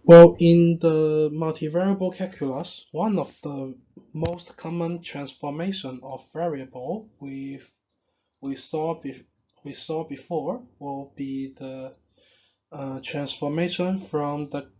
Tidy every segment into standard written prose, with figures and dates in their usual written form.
Well, in the multivariable calculus, one of the most common transformation of variable we saw be, we saw before will be the transformation from the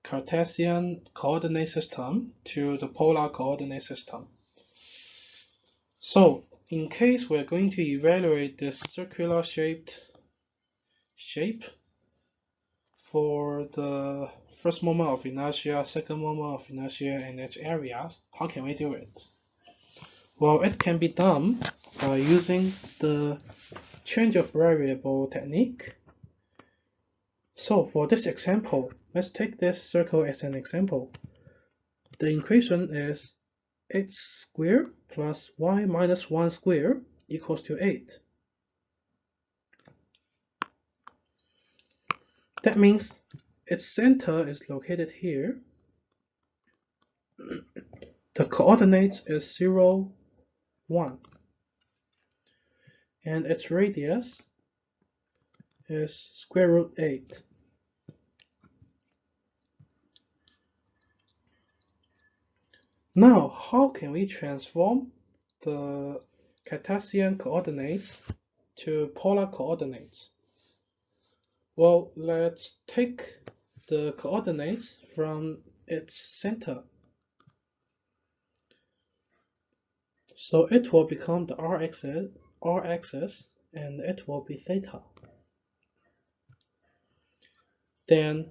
Cartesian coordinate system to the polar coordinate system. So, in case we're going to evaluate this circular shape for the first moment of inertia, second moment of inertia, and its areas, how can we do it? Well, it can be done by using the change of variable technique. So for this example, let's take this circle as an example. The equation is x squared plus y minus 1 squared equals to 8. That means its center is located here. The coordinates is 0, 1. And its radius is square root 8. Now, how can we transform the Cartesian coordinates to polar coordinates? Well, let's take the coordinates from its center. So it will become the r-axis, and it will be theta. Then,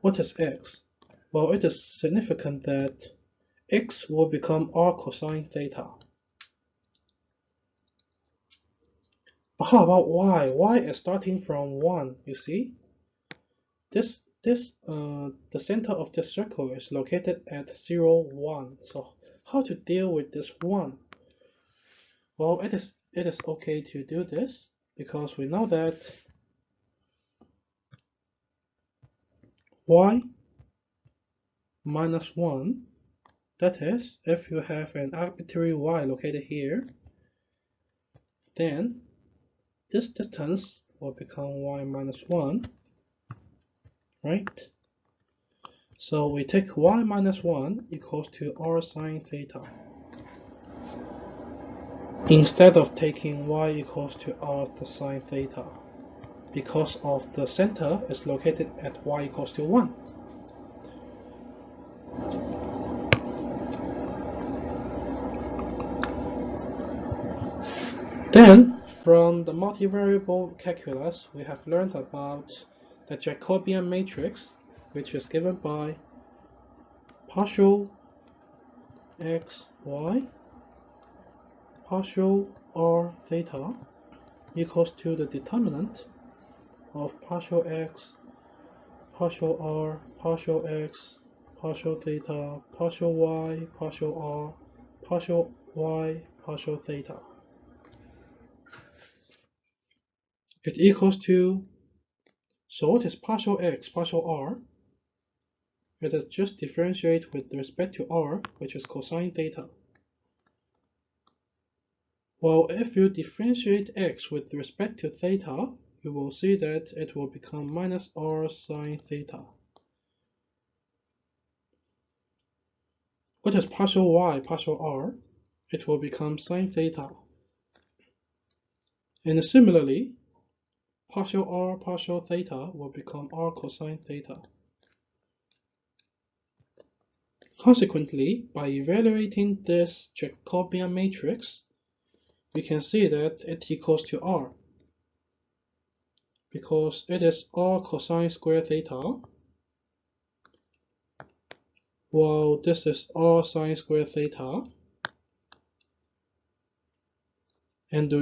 what is x? Well, it is significant that x will become r cosine theta. But how about y? Y is starting from 1, you see? The center of this circle is located at 0, 1. So how to deal with this 1? Well, it is okay to do this because we know that y minus 1, that is, if you have an arbitrary y located here, then this distance will become y minus 1, right? So we take y minus 1 equals to r sine theta, instead of taking y equals to r the sine theta, because of the center is located at y equals to 1. Then, from the multivariable calculus, we have learned about the Jacobian matrix, which is given by partial x, y, partial r theta equals to the determinant of partial x, partial r, partial x, partial theta, partial y, partial r, partial y, partial theta. It equals to, so what is partial x, partial r? It is just differentiate with respect to r, which is cosine theta. Well, if you differentiate x with respect to theta, you will see that it will become minus r sine theta. What is partial y, partial r? It will become sine theta. And similarly, partial r, partial theta will become r cosine theta. Consequently, by evaluating this Jacobian matrix, we can see that it equals to r, because it is r cosine square theta, while this is r sine square theta, and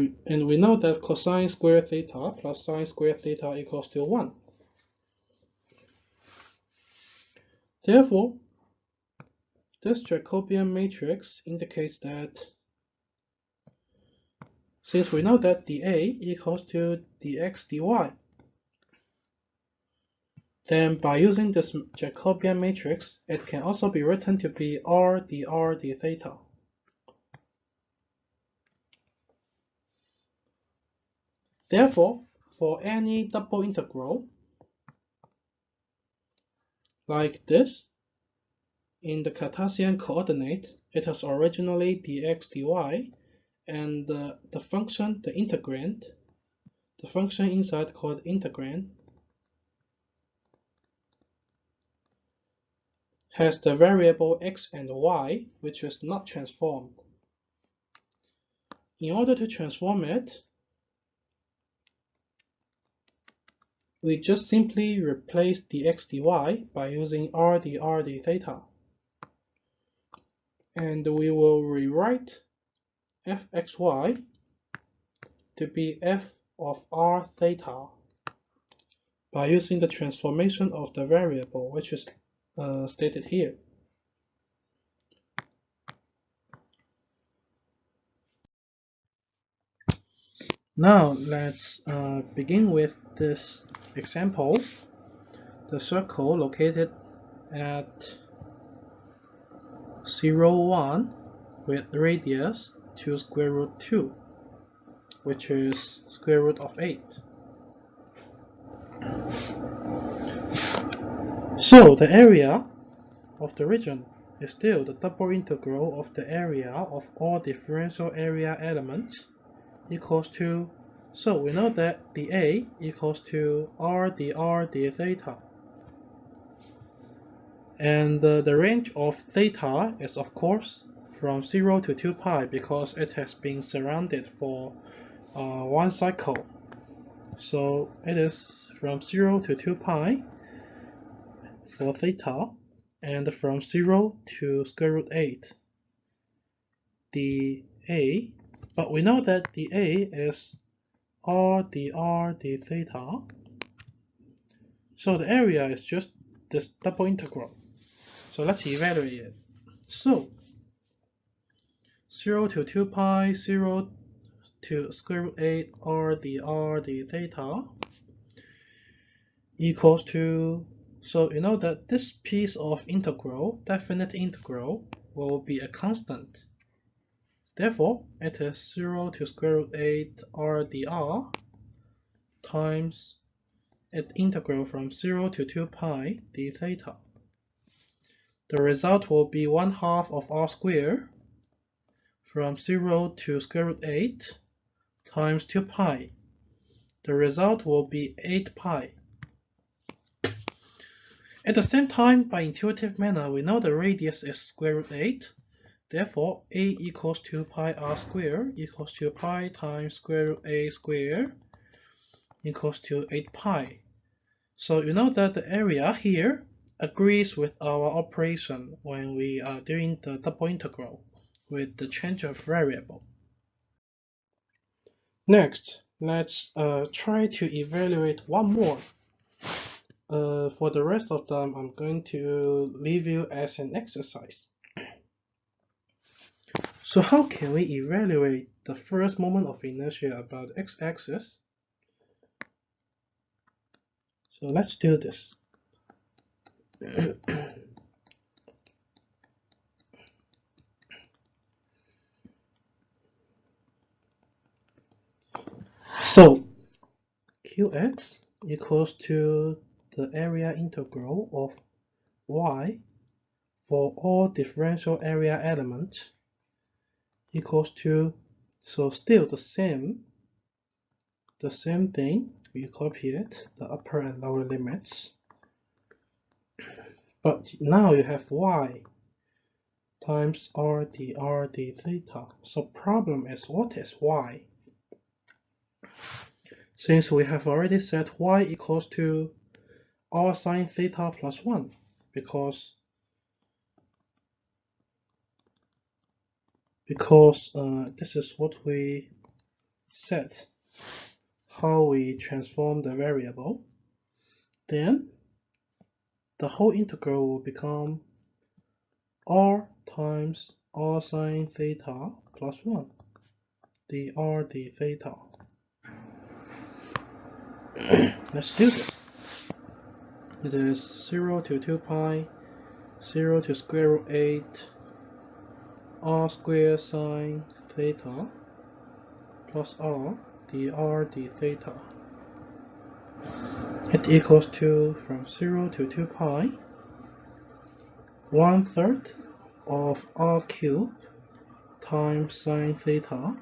we know that cosine square theta plus sine square theta equals to 1. Therefore, this Jacobian matrix indicates that since we know that dA equals to dx dy, then by using this Jacobian matrix, it can also be written to be r dr d theta. Therefore, for any double integral, like this. In the Cartesian coordinate, it was originally dx dy, and the function, the integrand, the function inside called integrand, has the variable x and y, which is not transformed. In order to transform it, we just simply replace dx dy by using r dr d theta. And we will rewrite fxy to be f of r theta by using the transformation of the variable, which is stated here. Now let's begin with this example. The circle located at 0, 1 with radius to square root 2, which is square root of 8. So the area of the region is still the double integral of the area of all differential area elements equals to, so we know that dA equals to r dr d theta. And the range of theta is of course from 0 to 2 pi because it has been surrounded for one cycle. So it is from 0 to 2 pi for theta, and from 0 to square root 8 dA, but we know that dA is r dr d theta, so the area is just this double integral. So let's evaluate it. So 0 to 2 pi, 0 to square root 8 r dr d theta equals to, so you know that this piece of integral, definite integral, will be a constant. Therefore, it is 0 to square root 8 r dr times its integral from 0 to 2 pi d theta. The result will be 1/2 of r squared from 0 to square root 8 times 2 pi. The result will be 8 pi. At the same time, by intuitive manner, we know the radius is square root 8. Therefore, a equals 2 pi r squared equals to pi times square root 8 squared equals to 8 pi. So you know that the area here agrees with our operation when we are doing the double integral with the change of variable. Next, let's try to evaluate one more. For the rest of them, I'm going to leave you as an exercise. So how can we evaluate the first moment of inertia about the x-axis? So let's do this. So qx equals to the area integral of y for all differential area elements equals to, so still the same thing, we copy it, the upper and lower limits, but now you have y times r dr d theta. So problem is, what is y? Since we have already set y equals to r sine theta plus 1, because this is what we set, how we transform the variable, then the whole integral will become r times r sine theta plus 1 dr d theta. Let's do this. It is 0 to 2 pi, 0 to square root 8 r squared sine theta plus r dr d theta. It equals to, from 0 to 2 pi, 1/3 of r cubed times sine theta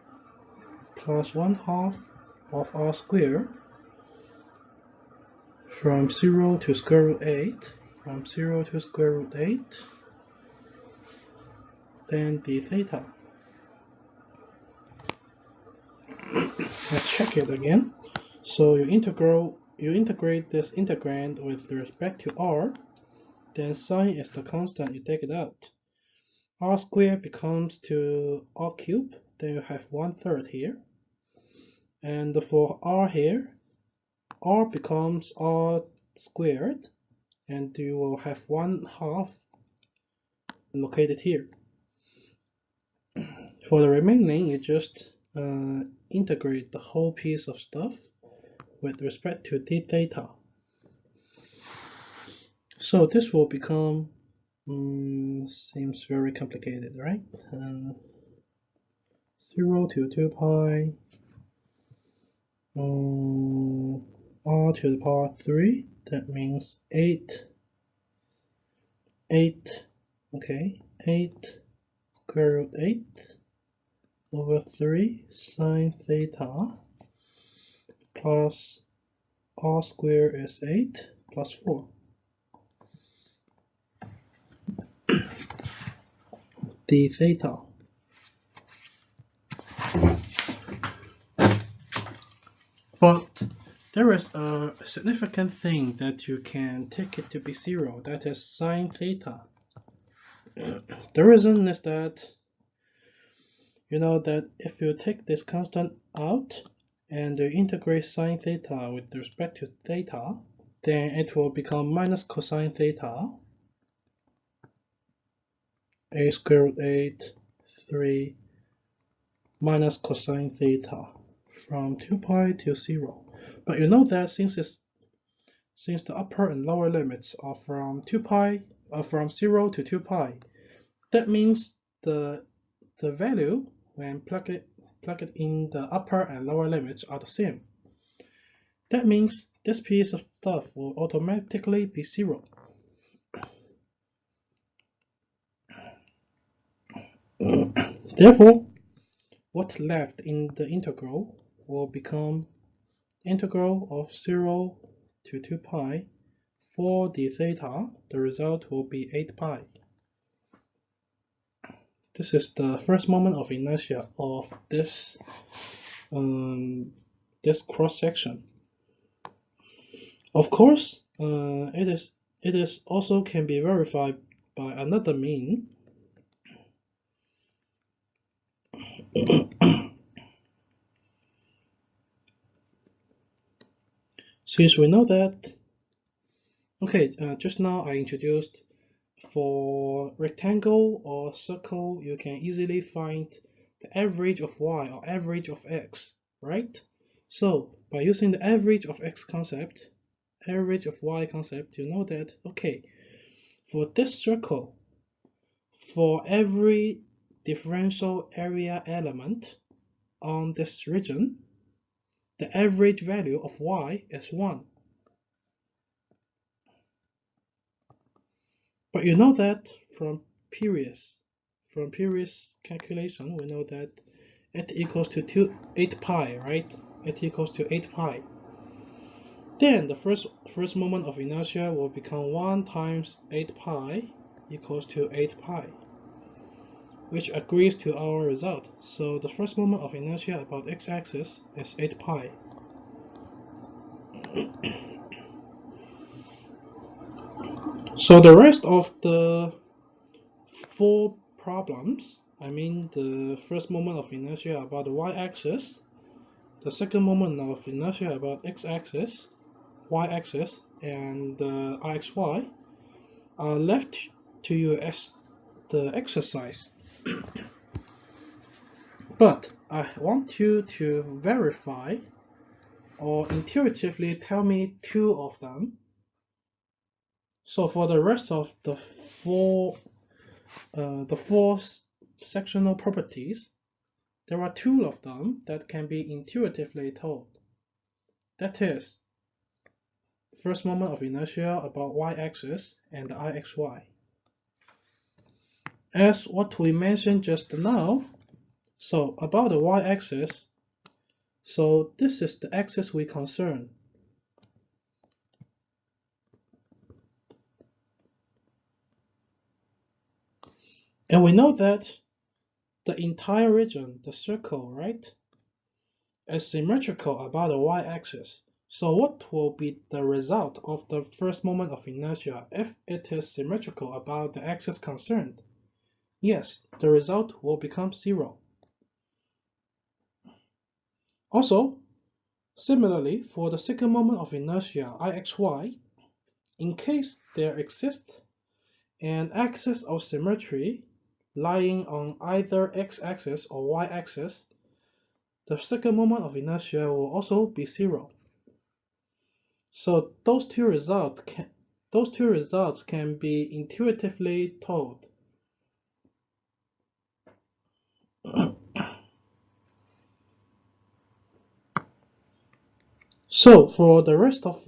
plus 1/2 of r squared from 0 to square root 8, from 0 to square root 8, then d theta. Let's check it again. So you integrate this integrand with respect to r, then sine is the constant, you take it out. R squared becomes to r cubed, then you have 1/3 here. And for r here, r becomes r squared, and you will have 1/2 located here. For the remaining, you just integrate the whole piece of stuff with respect to d theta. So this will become, seems very complicated, right? 0 to 2 pi r to the power 3, that means 8, okay, 8 square root 8 over 3 sine theta plus r squared is 8 plus 4. D theta. But there is a significant thing that you can take it to be 0, that is sine theta. The reason is that you know that if you take this constant out and you integrate sine theta with respect to theta, then it will become minus cosine theta, a square root 8, 3, minus cosine theta from 2 pi to 0. But you know that since the upper and lower limits are from 0 to 2 pi, that means the value when plug it in the upper and lower limits are the same. That means this piece of stuff will automatically be 0. Therefore, what's left in the integral will become integral of 0 to 2 pi for d theta. The result will be 8 pi. This is the first moment of inertia of this this cross section. Of course, it is also can be verified by another mean. Since we know that, okay, just now I introduced for rectangle or circle, you can easily find the average of y or average of x, right? So by using the average of x concept, average of y concept, you know that, okay, for this circle, for every differential area element on this region, the average value of y is 1. But you know that from previous calculation, we know that it equals to 8 pi, right? It equals to 8 pi. Then the first moment of inertia will become 1 times 8 pi equals to 8 pi, which agrees to our result. So the first moment of inertia about x-axis is 8 pi. So the rest of the 4 problems, I mean the first moment of inertia about the y-axis, the second moment of inertia about x-axis, y-axis, and rxy, are left to you as the exercise. But I want you to verify or intuitively tell me 2 of them. So for the rest of the four sectional properties, there are 2 of them that can be intuitively told. That is, first moment of inertia about y-axis and the rxy. as what we mentioned just now, so about the y-axis, so this is the axis we concern. And we know that the entire region, the circle, right, is symmetrical about the y-axis. So what will be the result of the first moment of inertia if it is symmetrical about the axis concerned? Yes, the result will become 0. Also, similarly, for the second moment of inertia, IXY, in case there exists an axis of symmetry lying on either x-axis or y-axis, the second moment of inertia will also be 0. So those two results can be intuitively told. So for the rest of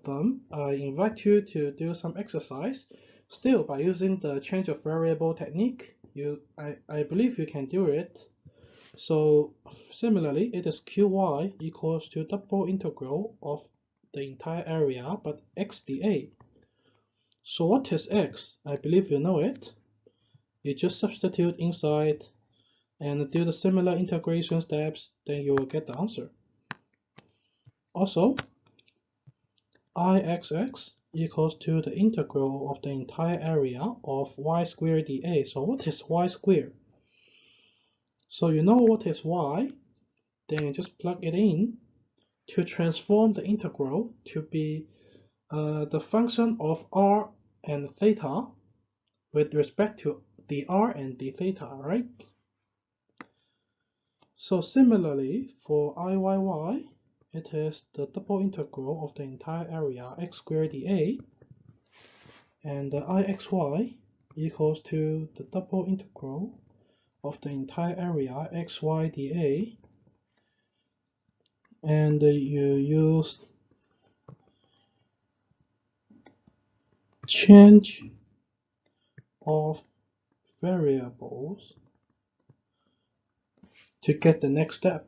them, I invite you to do some exercise. Still, by using the change of variable technique, I believe you can do it. So similarly, it is qy equals to double integral of the entire area, but x dA. So what is x? I believe you know it. You just substitute inside and do the similar integration steps, then you will get the answer. Also, Ixx equals to the integral of the entire area of y squared dA. So what is y squared? So you know what is y, then you just plug it in to transform the integral to be the function of r and theta with respect to the r and the theta, right? So similarly, for Iyy, it is the double integral of the entire area x squared dA, and the Ixy equals to the double integral of the entire area xy dA, and you use change of variables to get the next step.